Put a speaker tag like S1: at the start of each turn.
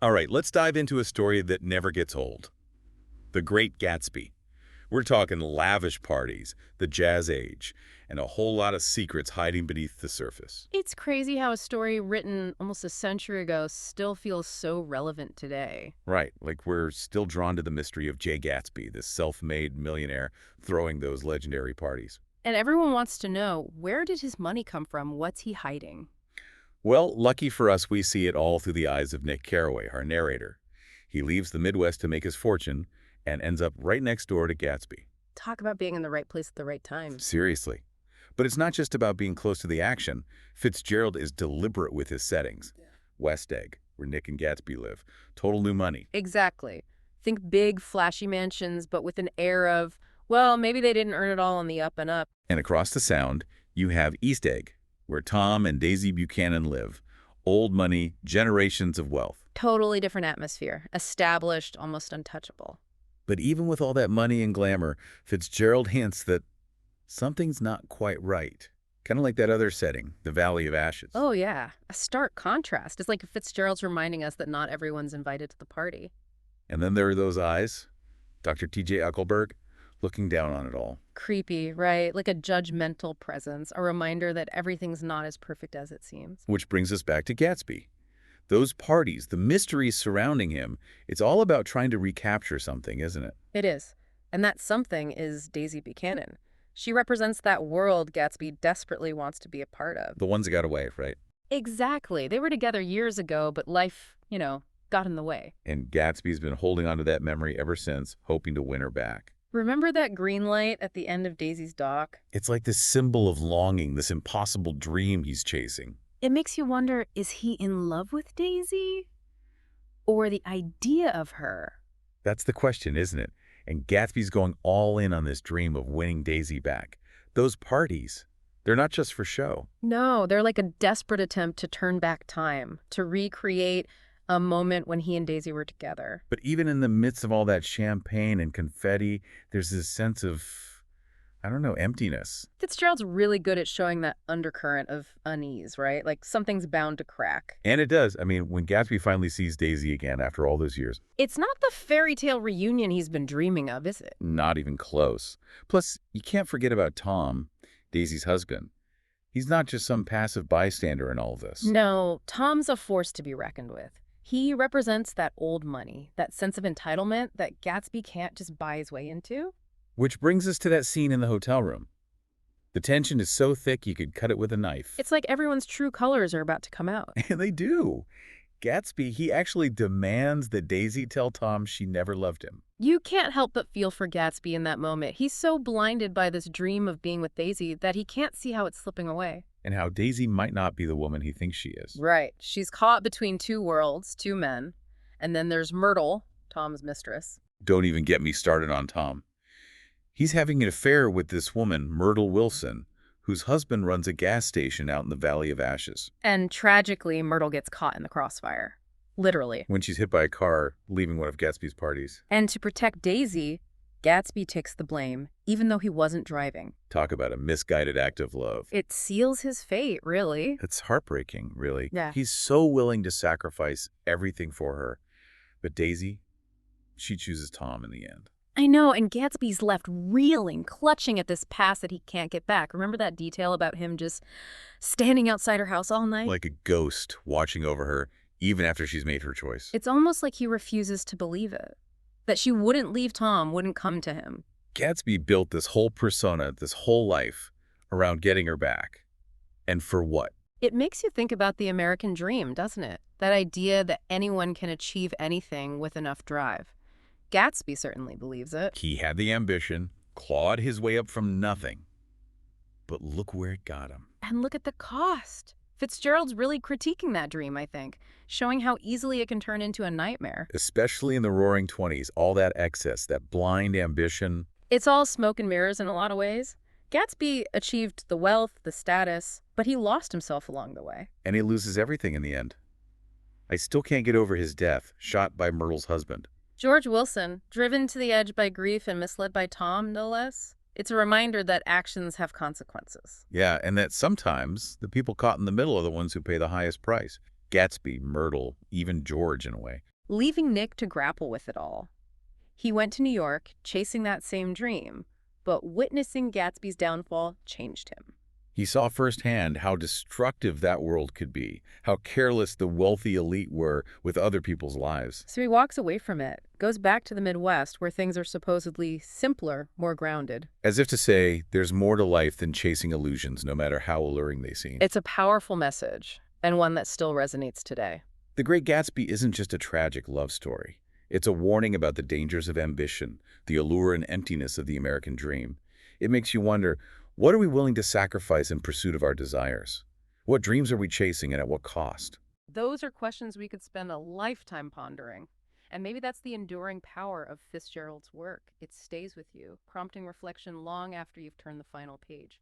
S1: All right, let's dive into a story that never gets old. The Great Gatsby. We're talking lavish parties, the Jazz Age, and a whole lot of secrets hiding beneath the surface.
S2: It's crazy how a story written almost a century ago still feels so relevant today.
S1: Right, like we're still drawn to the mystery of Jay Gatsby, this self-made millionaire throwing those legendary parties.
S2: And everyone wants to know, where did his money come from? What's he hiding?
S1: Well, lucky for us, we see it all through the eyes of Nick Carraway, our narrator. He leaves the Midwest to make his fortune and ends up right next door to Gatsby.
S2: Talk about being in the right place at the right time.
S1: Seriously. But it's not just about being close to the action. Fitzgerald is deliberate with his settings. West Egg, where Nick and Gatsby live. Total new money.
S2: Exactly. Think big, flashy mansions, but with an air of, well, maybe they didn't earn it all on the up and up.
S1: And across the Sound, you have East Egg, where Tom and Daisy Buchanan live. Old money, generations of wealth.
S2: Totally different atmosphere. Established, almost untouchable.
S1: But even with all that money and glamour, Fitzgerald hints that something's not quite right. Kind of like that other setting, the Valley of Ashes.
S2: Oh, yeah. A stark contrast. It's like Fitzgerald's reminding us that not everyone's invited to the party.
S1: And then there are those eyes, Dr. T.J. Uckelberg, looking down on it all.
S2: Creepy, right? Like a judgmental presence, a reminder that everything's not as perfect as it seems.
S1: Which brings us back to Gatsby. Those parties, the mysteries surrounding him, it's all about trying to recapture something, isn't it?
S2: It is. And that something is Daisy Buchanan. She represents that world Gatsby desperately wants to be a part of.
S1: The ones that got away, right?
S2: Exactly. They were together years ago, but life, got in the way.
S1: And Gatsby's been holding on to that memory ever since, hoping to win her back.
S2: Remember that green light at the end of Daisy's dock?
S1: It's like this symbol of longing, this impossible dream he's chasing.
S2: It makes you wonder, is he in love with Daisy? Or the idea of her?
S1: That's the question, isn't it? And Gatsby's going all in on this dream of winning Daisy back. Those parties, they're not just for show.
S2: No, they're like a desperate attempt to turn back time, to recreate a moment when he and Daisy were together.
S1: But even in the midst of all that champagne and confetti, there's this sense of, I don't know, emptiness.
S2: Fitzgerald's really good at showing that undercurrent of unease, right? Like something's bound to crack.
S1: And it does. I mean, when Gatsby finally sees Daisy again after all those years.
S2: It's not the fairy tale reunion he's been dreaming of, is it?
S1: Not even close. Plus, you can't forget about Tom, Daisy's husband. He's not just some passive bystander in all of this.
S2: No, Tom's a force to be reckoned with. He represents that old money, that sense of entitlement that Gatsby can't just buy his way into.
S1: Which brings us to that scene in the hotel room. The tension is so thick you could cut it with a knife.
S2: It's like everyone's true colors are about to come out.
S1: And they do. Gatsby, he actually demands that Daisy tell Tom she never loved him.
S2: You can't help but feel for Gatsby in that moment. He's so blinded by this dream of being with Daisy that he can't see how it's slipping away.
S1: And how Daisy might not be the woman he thinks she is.
S2: Right. She's caught between two worlds, two men. And then there's Myrtle, Tom's mistress.
S1: Don't even get me started on Tom. He's having an affair with this woman, Myrtle Wilson, whose husband runs a gas station out in the Valley of Ashes.
S2: And tragically, Myrtle gets caught in the crossfire. Literally.
S1: When she's hit by a car leaving one of Gatsby's parties.
S2: And to protect Daisy, Gatsby takes the blame, even though he wasn't driving.
S1: Talk about a misguided act of love.
S2: It seals his fate, really.
S1: It's heartbreaking, really.
S2: Yeah.
S1: He's so willing to sacrifice everything for her. But Daisy, she chooses Tom in the end.
S2: I know, and Gatsby's left reeling, clutching at this past that he can't get back. Remember that detail about him just standing outside her house all night?
S1: Like a ghost watching over her, even after she's made her choice.
S2: It's almost like he refuses to believe it. That she wouldn't leave Tom, wouldn't come to him.
S1: Gatsby built this whole persona, this whole life, around getting her back. And for what?
S2: It makes you think about the American dream, doesn't it? That idea that anyone can achieve anything with enough drive. Gatsby certainly believes it.
S1: He had the ambition, clawed his way up from nothing. But look where it got him.
S2: And look at the cost. Fitzgerald's really critiquing that dream, I think, showing how easily it can turn into a nightmare.
S1: Especially in the roaring 20s, all that excess, that blind ambition.
S2: It's all smoke and mirrors in a lot of ways. Gatsby achieved the wealth, the status, but he lost himself along the way.
S1: And he loses everything in the end. I still can't get over his death, shot by Myrtle's husband.
S2: George Wilson, driven to the edge by grief and misled by Tom, no less. It's a reminder that actions have consequences.
S1: Yeah, and that sometimes the people caught in the middle are the ones who pay the highest price. Gatsby, Myrtle, even George in a way.
S2: leaving Nick to grapple with it all. He went to New York, chasing that same dream, but witnessing Gatsby's downfall changed him.
S1: He saw firsthand how destructive that world could be, how careless the wealthy elite were with other people's lives.
S2: So he walks away from it, goes back to the Midwest where things are supposedly simpler, more grounded.
S1: As if to say, there's more to life than chasing illusions, no matter how alluring they seem.
S2: It's a powerful message, and one that still resonates today.
S1: The Great Gatsby isn't just a tragic love story. It's a warning about the dangers of ambition, the allure and emptiness of the American dream. It makes you wonder, what are we willing to sacrifice in pursuit of our desires? What dreams are we chasing and at what cost?
S2: Those are questions we could spend a lifetime pondering. And maybe that's the enduring power of Fitzgerald's work. It stays with you, prompting reflection long after you've turned the final page.